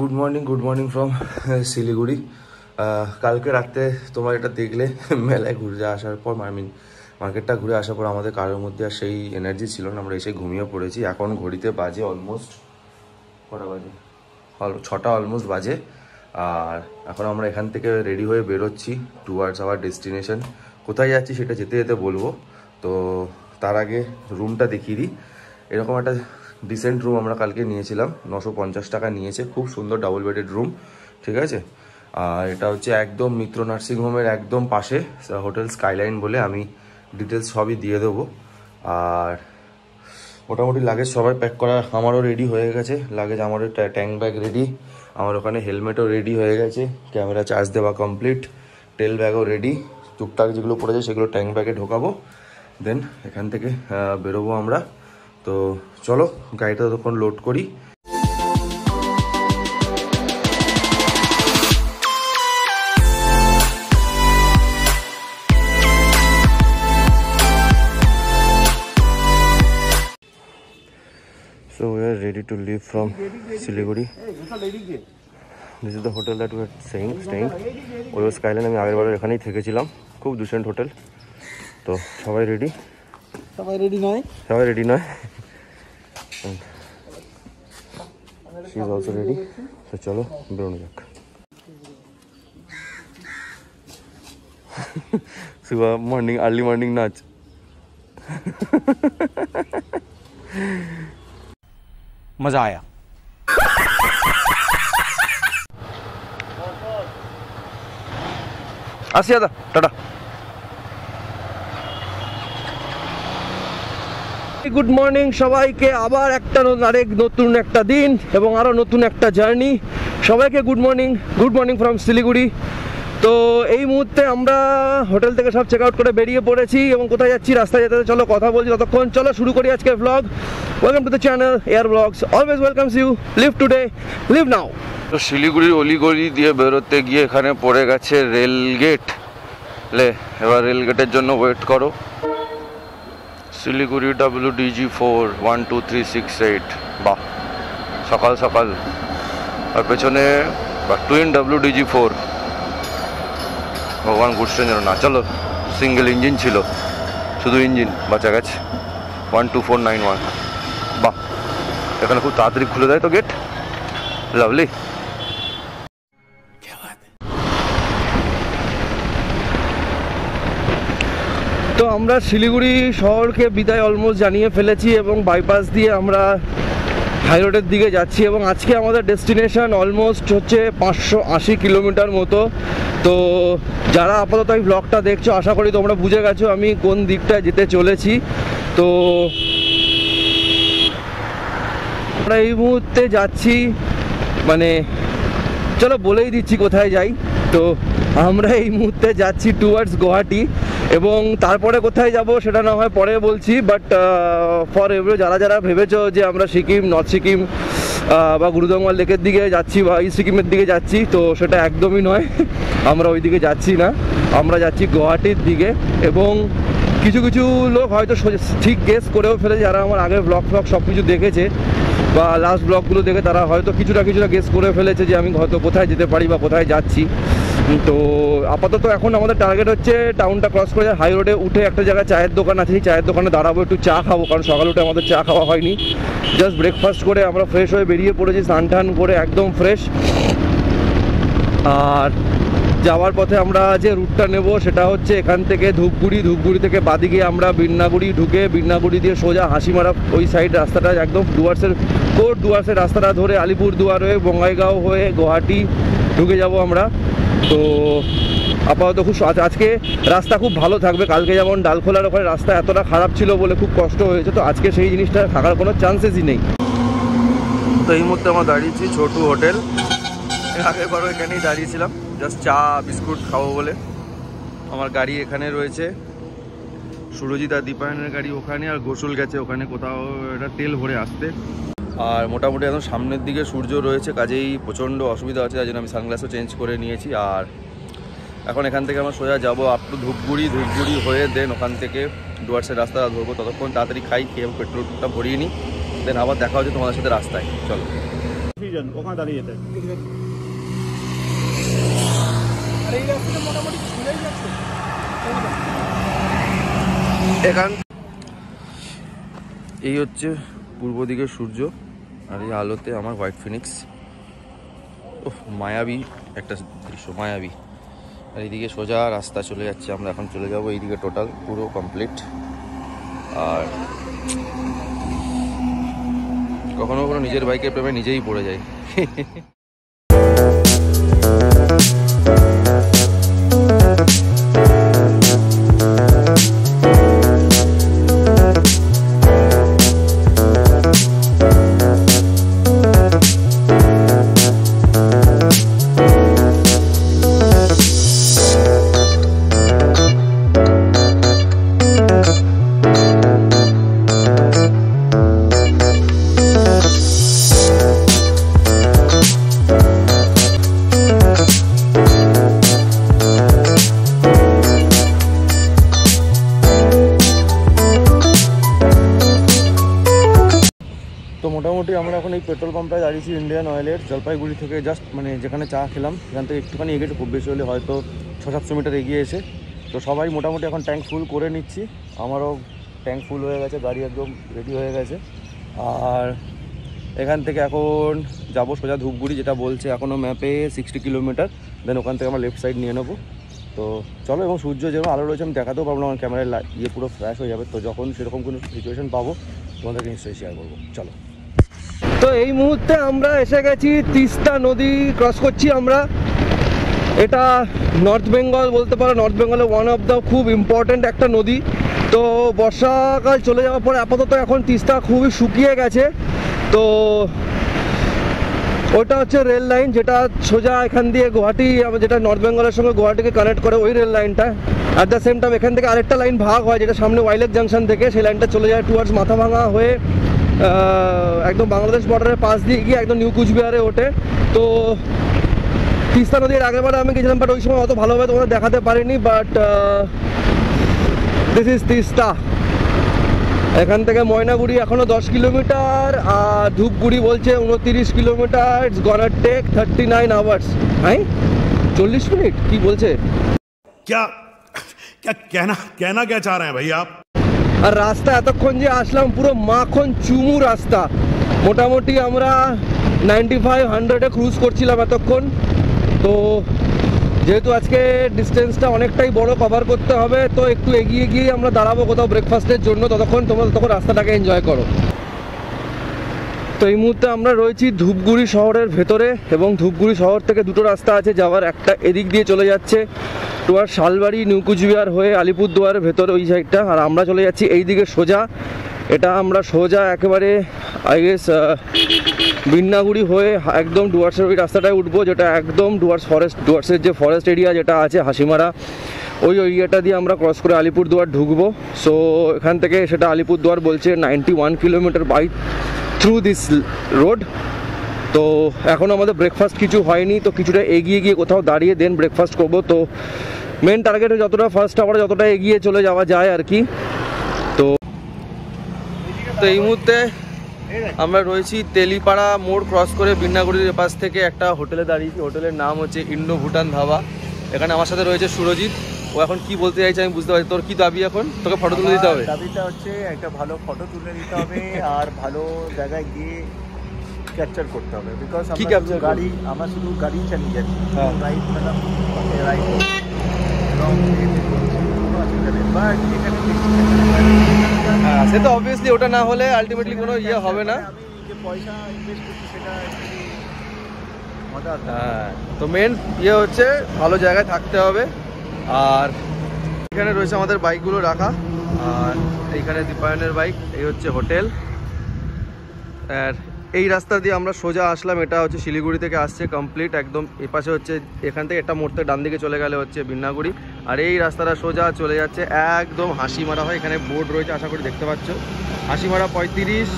Good morning from Siliguri. কালকে রাতে তোমার এটা দেখলে মেলায় ঘুরে আসার পর মার্কেটটা ঘুরে আসার পর আমাদের কারোর মধ্যে আর সেই এনার্জি ছিল না, আমরা এসে ঘুমিয়ে পড়েছি। এখন ঘড়িতে বাজে অলমোস্ট কটা বাজে, 6টা অলমোস্ট বাজে। আর এখন আমরা এখান থেকে রেডি হয়ে বেরোচ্ছি টুয়ার্ডস আওয়ার ডেস্টিনেশন। কোথায় যাচ্ছি সেটা যেতে যেতে বলবো। তো তার আগে রুমটা দেখিয়ে দিই। এরকম একটা ডিসেন্ট রুম আমরা কালকে নিয়েছিলাম, 950 টাকা নিয়েছে। খুব সুন্দর ডাবল বেডেড রুম, ঠিক আছে। আর এটা হচ্ছে একদম মিত্র নার্সিং হোমের একদম পাশে, হোটেল স্কাইলাইন বলে। আমি ডিটেলস সবই দিয়ে দেবো। আর মোটামুটি লাগেজ সবাই প্যাক করা, আমারও রেডি হয়ে গেছে লাগেজ। আমারও ট্যাঙ্ক ব্যাগ রেডি, আমার ওখানে হেলমেটও রেডি হয়ে গেছে, ক্যামেরা চার্জ দেওয়া কমপ্লিট, টেল ব্যাগও রেডি। টুকটাক যেগুলো পড়েছে সেগুলো ট্যাঙ্ক ব্যাগে ঢোকাবো, দেন এখান থেকে বেরোবো আমরা। তো চলো গাড়িটা তখন লোড করি। So we are ready to leave from Siliguri. This is the hotel that we are staying. ওই স্কাইলাইন আমি আগের বার এখানেই থেকেছিলাম, খুব ডিসেন্ট হোটেল। তো সবাই রেডি? সবাই রেডি নয়। She is also ready. তো চলো বেরোনো যাক। सुबह अर्ली मॉर्निंग नाच। मजा आया। আসি দাদা, টাটা। গুড মর্নিং সবাইকে, আবার আরেক নতুন একটা দিন এবং আরও নতুন একটা জার্নি। সবাইকে গুড মর্নিং ফ্রম শিলিগুড়ি। তো এই মুহূর্তে আমরা হোটেল থেকে সব চেক আউট করে বেরিয়ে পড়েছি এবং কোথায় যাচ্ছি রাস্তায় যেতে চলো কথা বলছি। ততক্ষণ চলো শুরু করি আজকের blog. Welcome to the channel air blogs, always welcomes you. Live today, live now. তো শিলিগুড়ির অলিগলি দিয়ে বেরোতে গিয়ে এখানে পড়ে গেছে রেল গেট। এবার রেল গেটের জন্য ওয়েট করো। শিলিগুড়ি WDG4 12368। বাহ, সকাল সকাল। আর পেছনে টুইন WDG4। ভগবান গুডস্ট্রেন যেন না, চলো সিঙ্গেল ইঞ্জিন ছিল, শুধু ইঞ্জিন বাঁচা গেছে। 12491। বাহ, এখানে খুব তাড়াতাড়ি খুলে দেয় তো গেট, লাভলি। তো আমরা শিলিগুড়ি শহরকে বিদায় অলমোস্ট জানিয়ে ফেলেছি এবং বাইপাস দিয়ে আমরা হাই রোডের দিকে যাচ্ছি এবং আজকে আমাদের ডেস্টিনেশন অলমোস্ট হচ্ছে 580 কিলোমিটার মতো। তো যারা আপাতত এই ব্লগটা দেখছো আশা করি তোমরা বুঝে গেছো আমি কোন দিকটায় যেতে চলেছি। তো আমরা এই মুহূর্তে যাচ্ছি, মানে চলো বলেই দিচ্ছি কোথায় যাই। তো আমরা এই মুহূর্তে যাচ্ছি টুয়ার্ডস গুয়াহাটি এবং তারপরে কোথায় যাব সেটা না হয় পরে বলছি। বাট ফর এভরি যারা ভেবেছো যে আমরা সিকিম, নর্থ সিকিম বা গুরুদঙ্গল লেকের দিকে যাচ্ছি বা ইস্ট সিকিমের দিকে যাচ্ছি, তো সেটা একদমই নয়। আমরা ওই দিকে যাচ্ছি না, আমরা যাচ্ছি গুয়াহাটির দিকে। এবং কিছু লোক হয়তো ঠিক গেস করেও ফেলে, যারা আমার আগের ব্লগ সব কিছু দেখেছে বা লাস্ট ব্লগগুলো দেখে তারা হয়তো কিছুটা গেস করে ফেলেছে যে আমি হয়তো কোথায় যেতে পারি বা কোথায় যাচ্ছি। তো আপাতত এখন আমাদের টার্গেট হচ্ছে টাউনটা ক্রস করে হাই রোডে উঠে একটা জায়গায় চায়ের দোকান আছে, সেই চায়ের দোকানে দাঁড়াবো, একটু চা খাবো, কারণ সকাল উঠে আমাদের চা খাওয়া হয়নি। জাস্ট ব্রেকফাস্ট করে আমরা ফ্রেশ হয়ে বেরিয়ে পড়েছি, স্নান টান করে একদম ফ্রেশ। আর যাওয়ার পথে আমরা যে রুটটা নেব সেটা হচ্ছে এখান থেকে ধূপগুড়ি থেকে বাদিকে আমরা বিন্নাগুড়ি ঢুকে বিন্নাগুড়ি দিয়ে সোজা হাসিমারা ওই সাইড রাস্তাটা একদম ডুয়ার্সের রাস্তাটা ধরে আলিপুরদুয়ার হয়ে বঙ্গাইগাঁও হয়ে গুয়াহাটি ঢুকে যাব আমরা। তো আপাতত আজকে রাস্তা খুব ভালো থাকবে। কালকে যেমন ডালখোলার ওখানে রাস্তা এতটা খারাপ ছিল বলে খুব কষ্ট হয়েছে, তো আজকে সেই জিনিসটা থাকার কোনো চান্সেসই নেই। তো এই মুহূর্তে আমরা দাঁড়িয়েছি ছোটু হোটেল। আগের বারও এখানেই দাঁড়িয়েছিলাম জাস্ট চা বিস্কুট খাবো বলে। আমার গাড়ি এখানে রয়েছে, সুরজিৎ আর দীপায়নের গাড়ি ওখানে, আর গোসল গেছে ওখানে কোথাও এটা তেল ভরে আসতে। আর মোটামুটি একদম সামনের দিকে সূর্য রয়েছে, কাজেই প্রচণ্ড অসুবিধা হচ্ছে, তাই জন্য আমি সানগ্লাসও চেঞ্জ করে নিয়েছি। আর এখন এখান থেকে আমরা সোজা যাবো আপ টু ধূপগুড়ি হয়ে দেন ওখান থেকে ডুয়ার্সের রাস্তা ধরবো। ততক্ষণ তাড়াতাড়ি খাই, খেয়ে পেট্রোলটা ভরিয়ে নিই, দেন আবার দেখা হচ্ছে তোমাদের সাথে রাস্তায়। চলো। জন ওখানে দাঁড়িয়ে যেতে। এখান এই হচ্ছে পূর্ব দিকের সূর্য, আর এই আলোতে আমার হোয়াইট ফিনিক্স। ওহ, মায়াবী একটা দৃশ্য, মায়াবী। আর এইদিকে সোজা রাস্তা চলে যাচ্ছে, আমরা এখন চলে যাব এইদিকে, টোটাল পুরো কমপ্লিট। আর কখনো কখনো নিজের বাইকের প্রেমে নিজেই পড়ে যায়। তো মোটামুটি আমরা এখন এই পেট্রোল পাম্পটায় দাঁড়িয়েছি ইন্ডিয়ান অয়েলের, জলপাইগুড়ি থেকে জাস্ট মানে যেখানে চা খেলাম সেখান থেকে একটুখানি এগিয়ে, খুব বেশি হলে হয়তো 600-700 মিটার এগিয়ে এসে। তো সবাই মোটামুটি এখন ট্যাঙ্ক ফুল করে নিচ্ছি, আমারও ট্যাঙ্ক ফুল হয়ে গেছে, গাড়ি একদম রেডি হয়ে গেছে। আর এখান থেকে এখন যাবো সোজা ধূপগুড়ি, যেটা বলছে এখনও ম্যাপে 60 কিলোমিটার, দেন ওখান থেকে আমরা লেফট সাইড নিয়ে নেবো। তো চলো, এবং সূর্য যেরকম আলো রয়েছে আমি দেখাতেও পারবো না, আমার ক্যামেরায় ইয়ে পুরো ফ্ল্যাশ হয়ে যাবে। তো যখন সেরকম কোনো সিচুয়েশন পাবো তোমাদেরকে নিশ্চয়ই শেয়ার করবো। চলো। তো এই মুহূর্তে আমরা এসে গেছি, তিস্তা নদী ক্রস করছি আমরা। এটা নর্থ বেঙ্গল বলতে পারো, নর্থ বেঙ্গলের ওয়ান অফ দ্য খুব ইম্পর্ট্যান্ট একটা নদী। তো বর্ষাকাল চলে যাওয়ার পরে আপাতত এখন তিস্তা খুবই শুকিয়ে গেছে। তো ওটা হচ্ছে রেল লাইন, যেটা সোজা এখান দিয়ে গুয়াহাটি, যেটা নর্থ বেঙ্গলের সঙ্গে গুয়াহাটিকে কানেক্ট করে, ওই রেল লাইনটা। অ্যাট দ্য সেম টাইম এখান থেকে আরেকটা লাইন ভাগ হয়, যেটা সামনে ওয়াইলেক জাংশন থেকে, সেই লাইনটা চলে যায় টুয়ার্ডস মাথাভাঙা হয়ে একদম বাংলাদেশ বর্ডারের পাশ দিয়ে গিয়ে একদম নিউ কুচবিহারে ওঠে। তো তিস্তা নদীর আগেরবার আমি গেছিলাম, বাট ওই সময় অত ভালোভাবে তোমাদের দেখাতে পারিনি। But this is Teesta. এখান থেকে ময়নাগুড়ি এখনো 10 কিলোমিটার, আর ধূপগুড়ি বলছে 29 kilometre. It's gonna take 39 hours. হ্যাঁ, 40 মিনিট কি বলছে? क्या क्या कहना कहना क्या चाह रहे हैं भाई आप? আর রাস্তা এতক্ষণ যে আসলাম পুরো মাখন চুমু রাস্তা। মোটামুটি আমরা 95-100-এ ক্রুজ করছিলাম এতক্ষণ। তো যেহেতু আজকে ডিস্টেন্সটা অনেকটাই বড় কভার করতে হবে, তো একটু এগিয়ে গিয়ে আমরা দাঁড়াবো কোথাও ব্রেকফাস্টের জন্য। ততক্ষণ তোমরা রাস্তাটাকে এনজয় করো। তো এই মুহূর্তে আমরা রয়েছি ধূপগুড়ি শহরের ভেতরে, এবং ধূপগুড়ি শহর থেকে দুটো রাস্তা আছে যাওয়ার। একটা এদিক দিয়ে চলে যাচ্ছে টুয়ার শালবাড়ি, নিউ কুচবিহার হয়ে আলিপুরদুয়ারের ভেতরে ওই সাইডটা, আর আমরা চলে যাচ্ছি এই দিকে সোজা। এটা আমরা সোজা একেবারে আই গেস বিন্নাগুড়ি হয়ে একদম ডুয়ার্সের ওই রাস্তাটায় উঠবো, যেটা একদম ডুয়ার্সের যে ফরেস্ট এরিয়া যেটা আছে হাসিমারা, ওই এরিয়াটা দিয়ে আমরা ক্রস করে আলিপুরদুয়ার ঢুকবো। সো এখান থেকে সেটা আলিপুরদুয়ার বলছে 91 kilometre by through this road. তো এখনও আমাদের ব্রেকফাস্ট কিছু হয়নি, তো কিছুটা এগিয়ে গিয়ে কোথাও দাঁড়িয়ে দেন ব্রেকফাস্ট করবো। তো মেন টার্গেটে যতটা ফার্স্ট আওয়ারে যতটা এগিয়ে চলে যাওয়া যায় আর কি। তো এই মুহূর্তে আমরা রয়েছি তেলিপাড়া মোড় ক্রস করে বিন্নাগুড়ির পাশ থেকে একটা হোটেলে দাঁড়িয়েছি। হোটেলের নাম হচ্ছে ইন্ডো ভুটান ধাবা। এখানে আমার সাথে রয়েছে সুরজিৎ। ও এখন কি বলতে চাইছে আমি বুঝতে পারছি। তোর কি দাবি এখন? তোকে ফটো তুলে দিতে হবে। দাবিটা হচ্ছে একটা ভালো ফটো তুলে দিতে হবে, আর ভালো জায়গায় গিয়ে ক্যাপচার করতে হবে। বিকজ আমরা শুধু গাড়ি চালিয়ে যাচ্ছি, রাইড ম্যাডাম রাইড সে তো অবভিয়াসলি ওটা না হলে আলটিমেটলি কোনো ইয়ে হবে না। আমি যে পয়সা ইনভেস্ট করছি সেটা মজা। হ্যাঁ, তো মেন ইয়ে হচ্ছে ভালো জায়গায় থাকতে হবে। আর এখানে রয়েছে আমাদের বাইকগুলো রাখা, আর এইখানে দীপায়নের বাইক। এই হচ্ছে হোটেল। আর এই রাস্তা দিয়ে আমরা সোজা আসলাম, এটা হচ্ছে শিলিগুড়ি থেকে আসছে কমপ্লিট একদম। এপাশে হচ্ছে এখান থেকে একটা মোড় থেকে ডান দিকে চলে গেলে হচ্ছে বিন্নাগুড়ি, আর এই রাস্তাটা সোজা চলে যাচ্ছে একদম হাসিমারা হয়। এখানে বোর্ড রয়েছে, আশা করি দেখতে পাচ্ছ। হাসিমারা 35,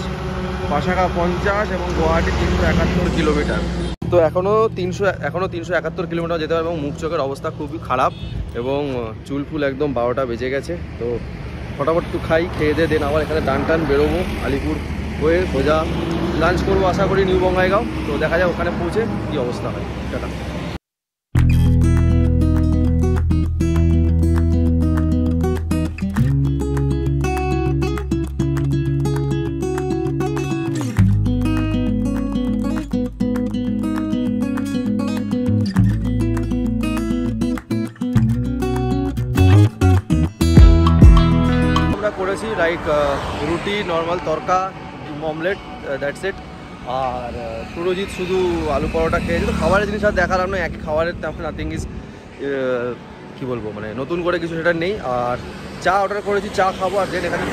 পাশাকা 50 এবং গুয়াহাটি 371 কিলোমিটার। তো এখনও 371 কিলোমিটার যেতে হবে, এবং মুখ চোখের অবস্থা খুবই খারাপ, এবং চুল ফুল একদম 12টা বেজে গেছে। তো ফটাফট একটু খাই, খেয়ে দিয়ে দেন আবার এখানে টান বেরোবো আলিপুর হয়ে সোজা লাঞ্চ করবো আশা করি নিউ বঙ্গাইগাঁও। তো দেখা যায় ওখানে পৌঁছে কী অবস্থা হয়। টাটা। করেছি লাইক রুটি, নর্মাল তরকা, অমলেট, দ্যাটস ইট। আর সুরজিৎ শুধু আলু পরোটা খেয়েছে। তো খাবারের জিনিস আর দেখালাম না, একই খাবারের নাথিং ইজ কী বলবো, মানে নতুন করে কিছু সেটা নেই। আর চা অর্ডার করেছি, চা খাবো আর দেন এখানে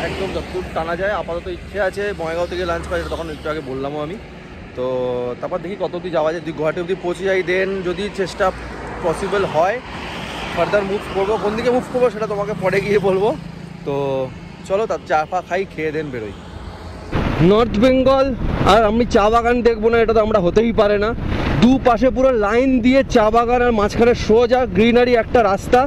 একদম যতদূর টানা যায়। আপাতত ইচ্ছে আছে বঙ্গাইগাঁও থেকে লাঞ্চ করা, তখন একটু আগে বললামও আমি। তো তারপর দেখি কত অবধি যাওয়া যায়, যদি গুয়াহাটি অবধি পৌঁছে যাই দেন যদি চেষ্টা পসিবল হয় ফার্দার মুভ করবো। কোন দিকে মুভ করবো সেটা তোমাকে পরে গিয়ে বলবো। তো চলো তার চা ফা খাই, খেয়ে দেন বেরোই। নর্থ বেঙ্গল আর আমি চা বাগান দেখবো না, এটা তো আমরা হতেই পারে না। দুপাশে পুরো লাইন দিয়ে চা বাগান আর মাঝখানে সোজা গ্রিনারি একটা রাস্তা,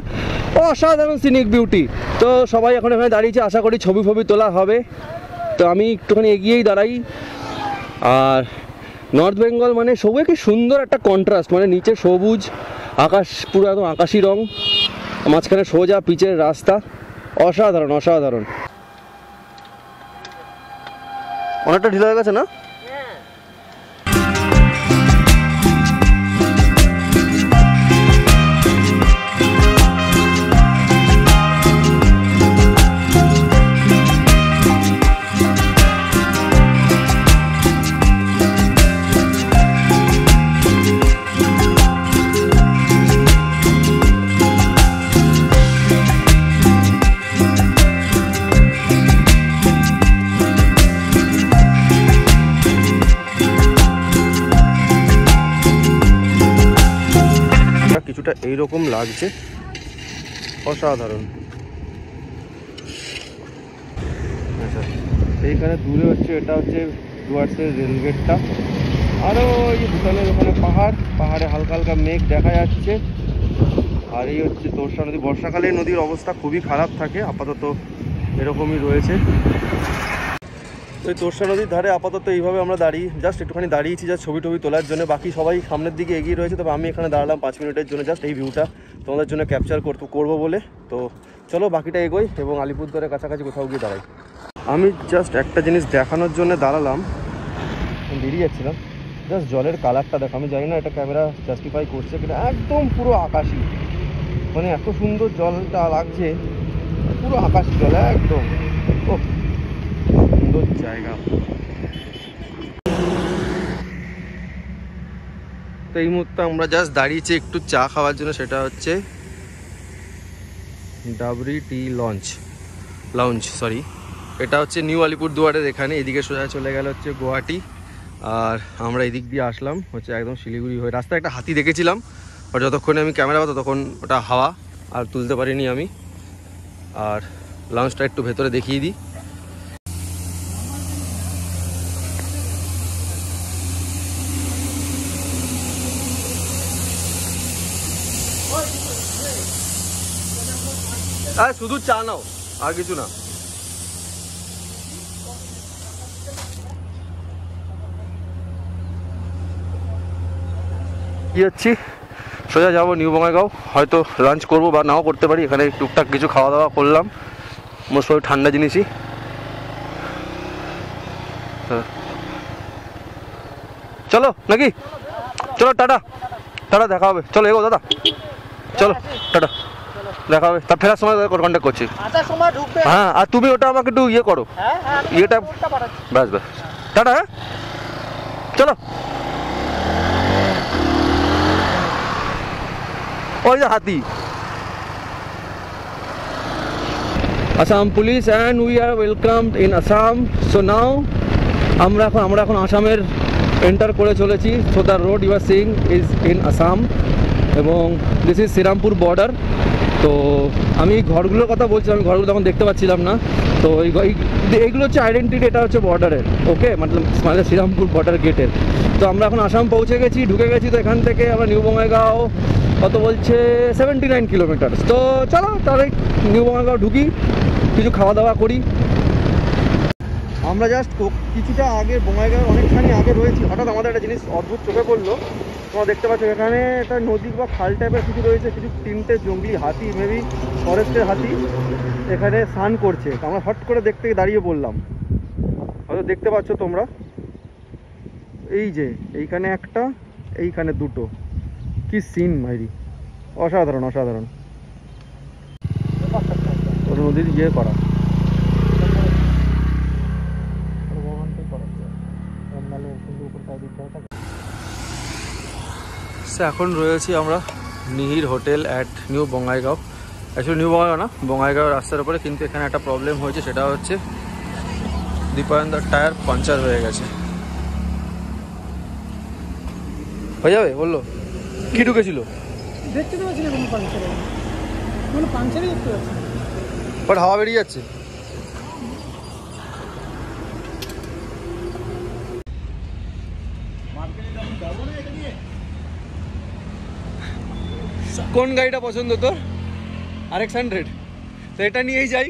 অসাধারণ সিনিক বিউটি। তো সবাই এখন এখানে দাঁড়িয়েছে, আশা করি ছবি ফবি তোলা হবে। তো আমি একটুখানি এগিয়েই দাঁড়াই। আর নর্থ বেঙ্গল মানে সবুজ, কি সুন্দর একটা কন্ট্রাস্ট, মানে নিচে সবুজ, আকাশ পুরো একদম আকাশি রং, মাঝখানে সোজা পিচের রাস্তা, অসাধারণ অসাধারণ। অনেকটা ঢিলা হয়ে গেছে না? কিছুটা এইরকম লাগছে, অসাধারণ। আচ্ছা, এইখানে দূরে হচ্ছে, এটা হচ্ছে ডুয়ার্সের রেলগেটটা। আরও ওই ভুটানের ওখানে পাহাড়ে হালকা হালকা মেঘ দেখা যাচ্ছে। আর এই হচ্ছে তোরসা নদী। বর্ষাকালে নদীর অবস্থা খুবই খারাপ থাকে, আপাতত এরকমই রয়েছে। তো এই তোরসা নদীর ধারে আপাতত এইভাবে আমরা জাস্ট একটুখানি দাঁড়িয়েছি যা ছবি টবি তোলার জন্য। বাকি সবাই সামনের দিকে এগিয়ে রয়েছে, তবে আমি এখানে দাঁড়ালাম 5 মিনিটের জন্য, জাস্ট এই ভিউটা তোমাদের জন্য ক্যাপচার করবো বলে। তো চলো বাকিটা এগোই এবং আলিপুরদুয়ারের কাছাকাছি কোথাও গিয়ে দাঁড়াই। আমি জাস্ট একটা জিনিস দেখানোর জন্য দাঁড়ালাম, বেরিয়ে যাচ্ছিলাম। জাস্ট জলের কালারটা দেখো, আমি জানি না এটা ক্যামেরা জাস্টিফাই করছে কিনা, একদম পুরো আকাশি, মানে এত সুন্দর জলটা লাগছে, পুরো আকাশি জল একদম। ও সুন্দর জায়গা। তো এই মুহূর্তে আমরা জাস্ট দাঁড়িয়েছি একটু চা খাওয়ার জন্য, সেটা হচ্ছে ডাবরি টি লাউঞ্জ সরি। এটা হচ্ছে নিউ আলিপুরদুয়ারের এখানে, এদিকে সোজা চলে গেল হচ্ছে গুয়াহাটি। আর আমরা এদিক দিয়ে আসলাম হচ্ছে একদম শিলিগুড়ি হয়ে। রাস্তায় একটা হাতি দেখেছিলাম, আর যতক্ষণে আমি ক্যামেরা ততক্ষণ ওটা হাওয়া আর তুলতে পারিনি আমি। আর লাউঞ্জটা একটু ভেতরে দেখিয়ে দিই। আর শুধু চা নাও, আর কিছু না। কি হচ্ছি, সোজা যাবো নিউ বঙ্গাইগাঁও। হয়তো লাঞ্চ করবো বা নাও করতে পারি, এখানে টুকটাক কিছু খাওয়া দাওয়া করলাম, মোস্ট অফ ঠান্ডা জিনিসই। চলো নাকি, চলো টাটা টাটা, দেখা হবে। চলো এগো দাদা, চলো টাটা, দেখা হবে। তার ফেরার সময় কন্ট্যাক্ট করছি। হ্যাঁ, আর তুমি ওটা আমাকে একটু ইয়ে করো, ইয়েটা ব্যাস ব্যাস, টাটা। হ্যাঁ চলো। ওই যে হাতি। Assam police and we are welcomed in Assam. So now আমরা এখন আসামের এন্টার করে চলেছি। So the road you are seeing is in Assam এবং this is শ্রীরামপুর বর্ডার। তো আমি ঘরগুলোর কথা বলছিলাম, আমি ঘরগুলো তখন দেখতে পাচ্ছিলাম না। তো এইগুলো হচ্ছে আইডেন্টিটি, এটা হচ্ছে বর্ডারের, ওকে, মানে শ্রীরামপুর বর্ডার গেটের। তো আমরা এখন আসাম পৌঁছে গেছি, ঢুকে গেছি। তো এখান থেকে আমরা নিউ বঙ্গাইগাঁও কত বলছে 79 কিলোমিটার। তো চলো তাহলে নিউ বঙ্গাইগাঁও ঢুকি, কিছু খাওয়া দাওয়া করি। আমরা জাস্ট কিছুটা আগে বঙ্গাইগাঁও অনেকখানি আগে রয়েছি, হঠাৎ আমাদের একটা জিনিস অদ্ভুত চোখে পড়লো। তোমরা দেখতে পাচ্ছ এখানে একটা নদী বা খাল টাইপের কিছু রয়েছে, কিছু 3টে জঙ্গলি হাতি, মেবি ফরেস্টের হাতি এখানে স্নান করছে। আমরা হট করে দেখতে দাঁড়িয়ে পড়লাম, হয়তো দেখতে পাচ্ছ তোমরা, এই যে এইখানে একটা, এইখানে দুটো, কি সিন ভাইরি, অসাধারণ অসাধারণ। নদীর ইয়ে করা এখন রয়েছি আমরা Nihir hotel at new Bongaigaon. Actually new Bongaigaon না, বঙ্গাইগাঁও রাস্তার উপরে, কিন্তু এখানে একটা প্রবলেম হয়েছে, সেটা হচ্ছে দীপায়নদার টায়ার পাঞ্চার হয়ে গেছে। হয়ে যাবে বললো, কি ঢুকেছিল দেখতে তো পাচ্ছি না কোনো পাঞ্চারই দেখতে পাচ্ছি, বাট হাওয়া বেরিয়ে যাচ্ছে। কোন গাড়িটা পছন্দ তোর? RX-100? তো এটা নিয়েই যাই,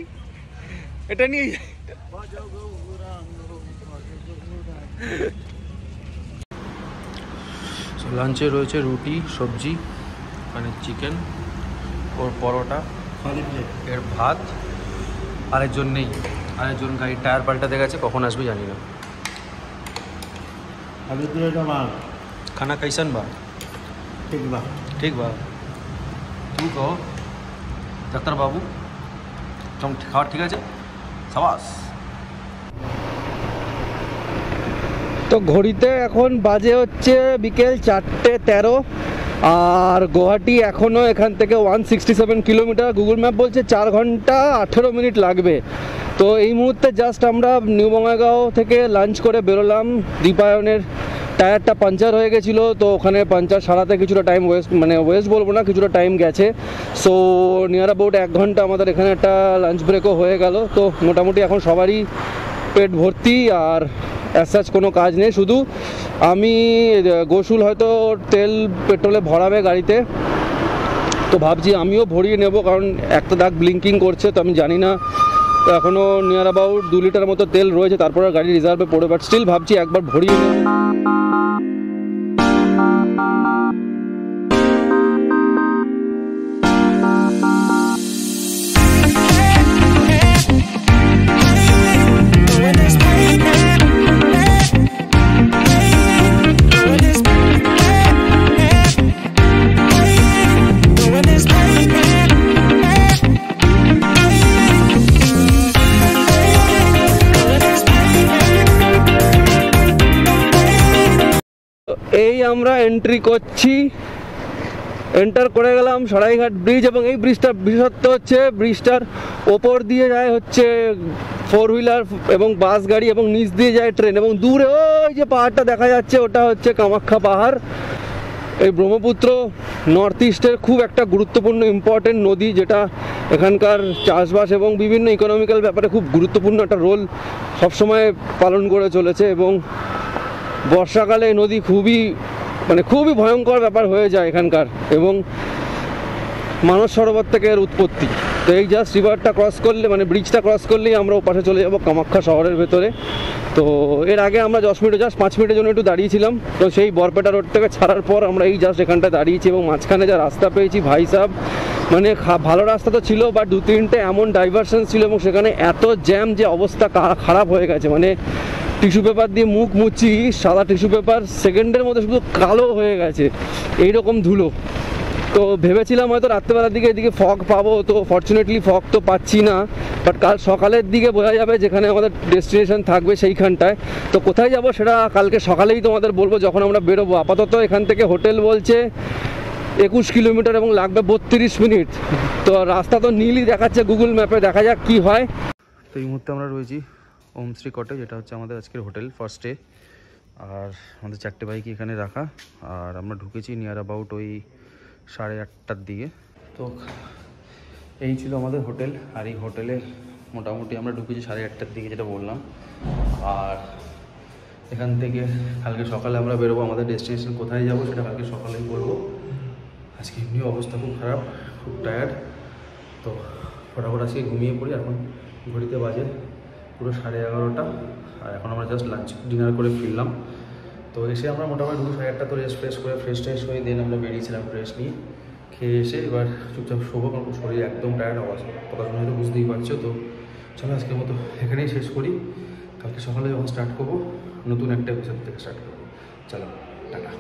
এটা নিয়েই যাই। লাঞ্চে রয়েছে রুটি, সবজি, মানে চিকেন, ওর পরোটা, এর ভাত। আরেকজন নেই, আরেকজন গাড়ির টায়ার পাল্টাতে গেছে, কখন আসবে জানি না। খানা कैसन बा? ठीक बा। तू कहो ডাক্তার বাবু, খাওয়া ঠিক আছে? সাবাস। তো ঘড়িতে এখন বাজে হচ্ছে বিকেল 4:13, আর গুয়াহাটি এখনও এখান থেকে 167 কিলোমিটার, গুগল ম্যাপ বলছে 4 ঘন্টা 18 মিনিট লাগবে। তো এই মুহূর্তে জাস্ট আমরা নিউ বঙ্গাইগাঁও থেকে লাঞ্চ করে বেরোলাম। দীপায়নের টায়ারটা পাঞ্চার হয়ে গেছিলো, তো ওখানে পাঞ্চার সারাতে কিছুটা টাইম ওয়েস্ট, মানে ওয়েস্ট বলবো না, কিছুটা টাইম গেছে। সো নিয়ার অ্যাবাউট 1 ঘন্টা আমাদের এখানে একটা লাঞ্চ ব্রেকও হয়ে গেল। তো মোটামুটি এখন সবারই পেট ভর্তি, আর অ্যাজ কোনো কাজ নেই। শুধু আমি গোসুল হয়তো তেল পেট্রোলে ভরাবে গাড়িতে, তো ভাবছি আমিও ভরিয়ে নেব, কারণ একটা দাগ ব্লিঙ্কিং করছে, তো আমি জানি না, তো এখনও নিয়ার অ্যাবাউট 2 লিটার মতো তেল রয়েছে, তারপরে গাড়ি রিজার্ভে পড়ে, বাট স্টিল ভাবছি একবার ভরিয়ে নেব। এই আমরা এন্ট্রি করছি, এন্টার করে গেলাম সরাইঘাট ব্রিজ, এবং এই ব্রিজটা বিশেষত্ব হচ্ছে ব্রিজটার ওপর দিয়ে যায় হচ্ছে 4 হুইলার এবং বাস গাড়ি, এবং নিচ দিয়ে যায় ট্রেন, এবং দূরে ওই যে পাহাড়টা দেখা যাচ্ছে ওটা হচ্ছে কামাখ্যা পাহাড়। এই ব্রহ্মপুত্র নর্থ ইস্টের খুব একটা গুরুত্বপূর্ণ ইম্পর্টেন্ট নদী, যেটা এখানকার চাষবাস এবং বিভিন্ন ইকোনমিক্যাল ব্যাপারে খুব গুরুত্বপূর্ণ একটা রোল সবসময় পালন করে চলেছে। এবং বর্ষাকালে এই নদী খুবই ভয়ঙ্কর ব্যাপার হয়ে যায় এখানকার, এবং মানস সরোবর থেকে এর উৎপত্তি। তো এই জাস্ট রিভারটা ক্রস করলে, মানে ব্রিজটা ক্রস করলেই আমরা ওপাশে চলে যাব কামাখ্যা শহরের ভেতরে। তো এর আগে আমরা 5 মিনিটের জন্য একটু দাঁড়িয়েছিলাম, তো সেই বরপেটা রোড থেকে ছাড়ার পর আমরা এই জাস্ট এখানটায় দাঁড়িয়েছি, এবং মাঝখানে যা রাস্তা পেয়েছি ভাই সাহেব, মানে ভালো রাস্তা তো ছিল, বাট 2-3টে এমন ডাইভারশন ছিল, এবং সেখানে এত জ্যাম যে অবস্থা খারাপ হয়ে গেছে। মানে টিস্যু পেপার দিয়ে মুখ মুছি, সাদা টিস্যু পেপার সেকেন্ডের মধ্যে শুধু কালো হয়ে গেছে, এইরকম ধুলো। তো ভেবেছিলাম হয়তো রাত্রেবেলার দিকে এদিকে ফগ পাবো, তো ফর্চুনেটলি ফগ তো পাচ্ছি না, বাট কাল সকালের দিকে বোঝা যাবে যেখানে আমাদের ডেস্টিনেশন থাকবে সেইখানটায়। তো কোথায় যাব সেটা কালকে সকালেই তোমাদের বলবো যখন আমরা বেরোবো। আপাতত এখান থেকে হোটেল বলছে 21 কিলোমিটার এবং লাগবে 32 মিনিট। তো রাস্তা তো নীলই দেখাচ্ছে গুগল ম্যাপে, দেখা যাক কি হয়। তো এই মুহূর্তে আমরা রয়েছি ওমশ্রী কটেজ, যেটা হচ্ছে আমাদের আজকের হোটেল ফার্স্ট ডে, আর আমাদের 4টে বাইক এখানে রাখা, আর আমরা ঢুকেছি নিয়ার অ্যাবাউট ওই 8:30টার দিকে। তো এই ছিল আমাদের হোটেল, আর এই হোটেলে মোটামুটি আমরা ঢুকেছি 8:30টার দিকে, যেটা বললাম। আর এখান থেকে কালকে সকালে আমরা বেরোবো, আমাদের ডেস্টিনেশন কোথায় যাব সেটা কালকে সকালেই বলবো। আজকে এমনি অবস্থা খুব খারাপ, খুব টায়ার্ড, তো ফটাফট আজকে ঘুমিয়ে পড়ি। এখন ঘড়িতে বাজে পুরো 11:30, আর এখন আমরা জাস্ট লাঞ্চ ডিনার করে ফিরলাম। তো এসে আমরা মোটামুটি 2-8টা তো রেস্ট ফ্রেশ করে ফ্রেশ হয়ে দেন আমরা বেরিয়েছিলাম ফ্রেশ নিয়ে, খেয়ে এসে এবার চুপচাপ শোবো, কারণ শরীর একদম টায়ার্ড, অবস্থা কথা শুনে হয়তো বুঝতেই পারছো। তো চলো আজকের মতো এখানেই শেষ করি, কালকে সকালে যখন স্টার্ট করবো নতুন একটা এপিসোড থেকে স্টার্ট করবো। চলো টাটা।